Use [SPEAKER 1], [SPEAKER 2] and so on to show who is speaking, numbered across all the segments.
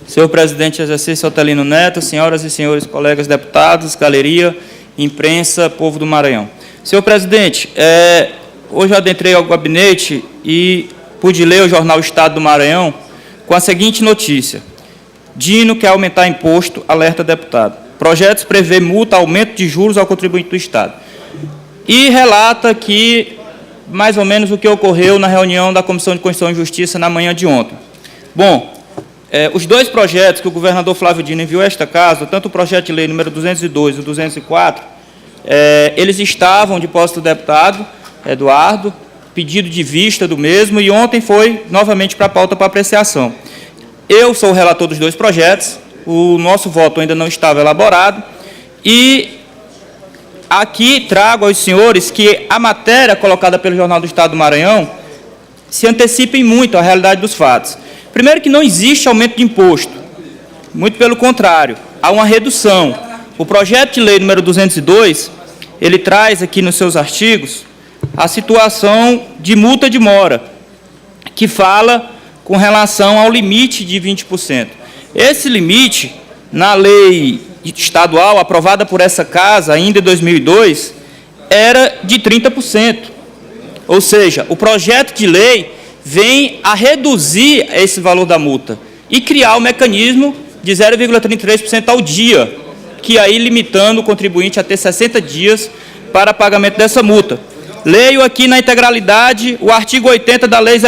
[SPEAKER 1] Senhor presidente exercício Otelino Neto, senhoras e senhores colegas deputados, galeria, imprensa, povo do Maranhão. Senhor presidente, hoje eu adentrei ao gabinete e pude ler o jornal Estado do Maranhão com a seguinte notícia: Dino quer aumentar imposto, alerta deputado. Projetos prevê multa, aumento de juros ao contribuinte do Estado. E relata que, mais ou menos, o que ocorreu na reunião da Comissão de Constituição e Justiça na manhã de ontem. Bom, os dois projetos que o governador Flávio Dino enviou a esta casa, tanto o projeto de lei número 202 e o 204, eles estavam de posse do deputado Eduardo, pedido de vista do mesmo, e ontem foi novamente para a pauta para apreciação. Eu sou o relator dos dois projetos, o nosso voto ainda não estava elaborado, e aqui trago aos senhores que a matéria colocada pelo Jornal do Estado do Maranhão se antecipa muito à realidade dos fatos. Primeiro, que não existe aumento de imposto, muito pelo contrário, há uma redução. O projeto de lei número 202, ele traz aqui nos seus artigos a situação de multa de mora, que fala com relação ao limite de 20%. Esse limite, na lei estadual aprovada por essa casa ainda em 2002, era de 30%. Ou seja, o projeto de lei vem a reduzir esse valor da multa e criar o mecanismo de 0,33% ao dia, que aí limitando o contribuinte a ter 60 dias para pagamento dessa multa. Leio aqui na integralidade o artigo 80 da Lei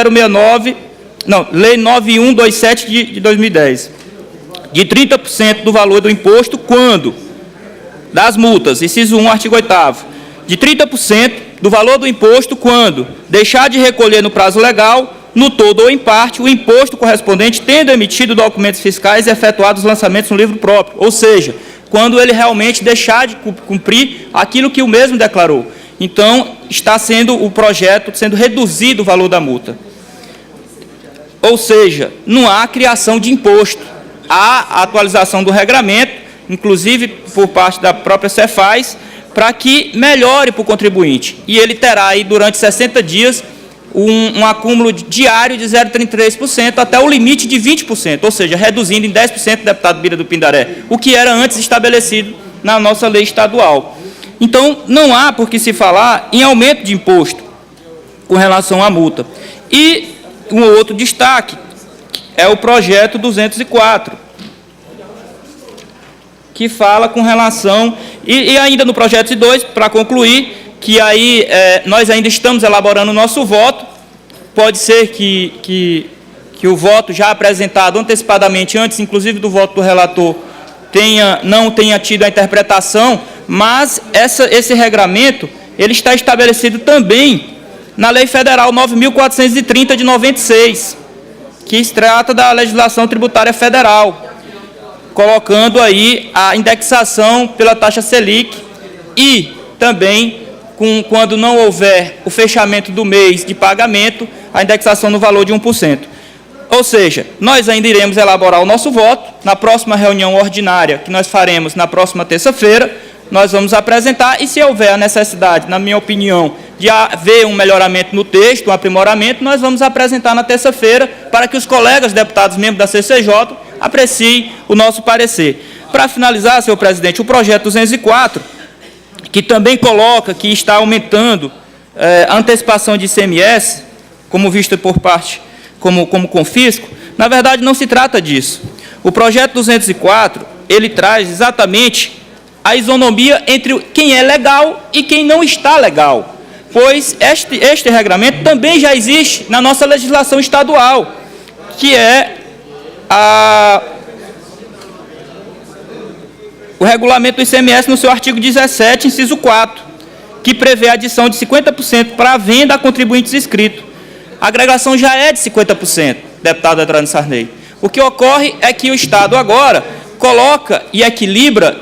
[SPEAKER 1] 9127 de 2010, de 30% do valor do imposto quando, das multas, inciso 1, artigo 8º, de 30% do valor do imposto quando deixar de recolher no prazo legal, no todo ou em parte, o imposto correspondente, tendo emitido documentos fiscais e efetuado os lançamentos no livro próprio. Ou seja, quando ele realmente deixar de cumprir aquilo que o mesmo declarou. Então, está sendo o projeto, sendo reduzido o valor da multa. Ou seja, não há criação de imposto. Há a atualização do regramento, inclusive por parte da própria Cefaz, para que melhore para o contribuinte. E ele terá aí, durante 60 dias, um acúmulo diário de 0,33% até o limite de 20%, ou seja, reduzindo em 10%, deputado Bira do Pindaré, o que era antes estabelecido na nossa lei estadual. Então, não há por que se falar em aumento de imposto com relação à multa. E um outro destaque é o projeto 204, que fala com relação, e ainda no projeto 2, para concluir, que aí nós ainda estamos elaborando o nosso voto, pode ser que o voto já apresentado antecipadamente, antes inclusive do voto do relator, não tenha tido a interpretação, mas esse regramento ele está estabelecido também na Lei Federal 9.430 de 96, que se trata da legislação tributária federal, colocando aí a indexação pela taxa Selic e também, quando não houver o fechamento do mês de pagamento, a indexação no valor de 1%. Ou seja, nós ainda iremos elaborar o nosso voto. Na próxima reunião ordinária, que nós faremos na próxima terça-feira, nós vamos apresentar, e se houver a necessidade, na minha opinião, de haver um melhoramento no texto, um aprimoramento, nós vamos apresentar na terça-feira, para que os colegas deputados membros da CCJ apreciem o nosso parecer. Para finalizar, senhor presidente, o projeto 204, que também coloca que está aumentando a antecipação de ICMS, como vista por parte, como confisco, na verdade não se trata disso. O projeto 204, ele traz exatamente a isonomia entre quem é legal e quem não está legal, pois este regramento também já existe na nossa legislação estadual, que é o regulamento do ICMS no seu artigo 17, inciso 4, que prevê a adição de 50% para a venda a contribuintes inscritos. A agregação já é de 50%, deputado Adrano Sarney. O que ocorre é que o Estado agora coloca e equilibra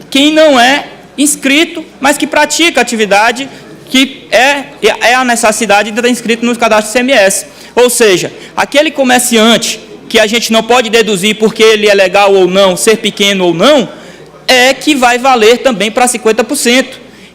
[SPEAKER 1] quem não é inscrito, mas que pratica atividade que é a necessidade de estar inscrito no cadastro ICMS. Ou seja, aquele comerciante que a gente não pode deduzir porque ele é legal ou não, ser pequeno ou não, que vai valer também para 50%.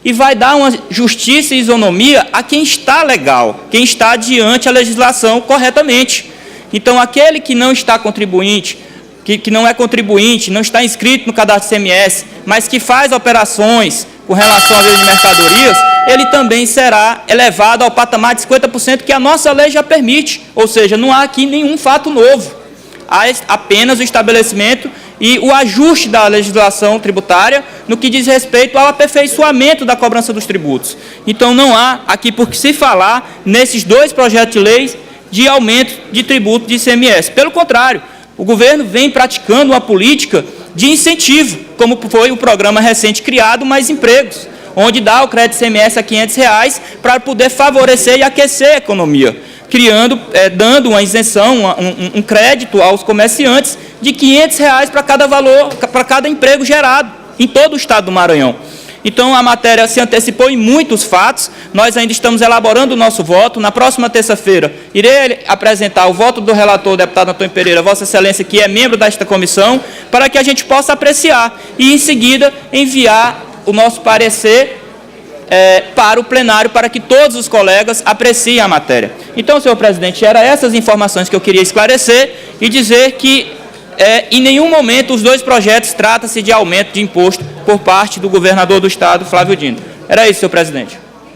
[SPEAKER 1] E vai dar uma justiça e isonomia a quem está legal, quem está diante a legislação corretamente. Então, aquele que não está contribuinte, que não é contribuinte, não está inscrito no cadastro ICMS, mas que faz operações com relação à venda de mercadorias, ele também será elevado ao patamar de 50% que a nossa lei já permite. Ou seja, não há aqui nenhum fato novo. Há apenas o estabelecimento e o ajuste da legislação tributária no que diz respeito ao aperfeiçoamento da cobrança dos tributos. Então, não há aqui por que se falar, nesses dois projetos de lei, de aumento de tributo de ICMS. Pelo contrário, o governo vem praticando uma política de incentivo, como foi o programa recente criado, Mais Empregos, onde dá o crédito ICMS a R$ 500 para poder favorecer e aquecer a economia, dando uma isenção, um crédito aos comerciantes de R$ 500 para cada emprego gerado em todo o estado do Maranhão. Então, a matéria se antecipou em muitos fatos, nós ainda estamos elaborando o nosso voto. Na próxima terça-feira, irei apresentar o voto do relator, o deputado Antônio Pereira, Vossa Excelência, que é membro desta comissão, para que a gente possa apreciar e, em seguida, enviar o nosso parecer para o plenário, para que todos os colegas apreciem a matéria. Então, senhor presidente, eram essas informações que eu queria esclarecer e dizer que, em nenhum momento, os dois projetos trata-se de aumento de imposto por parte do governador do Estado, Flávio Dino. Era isso, senhor presidente.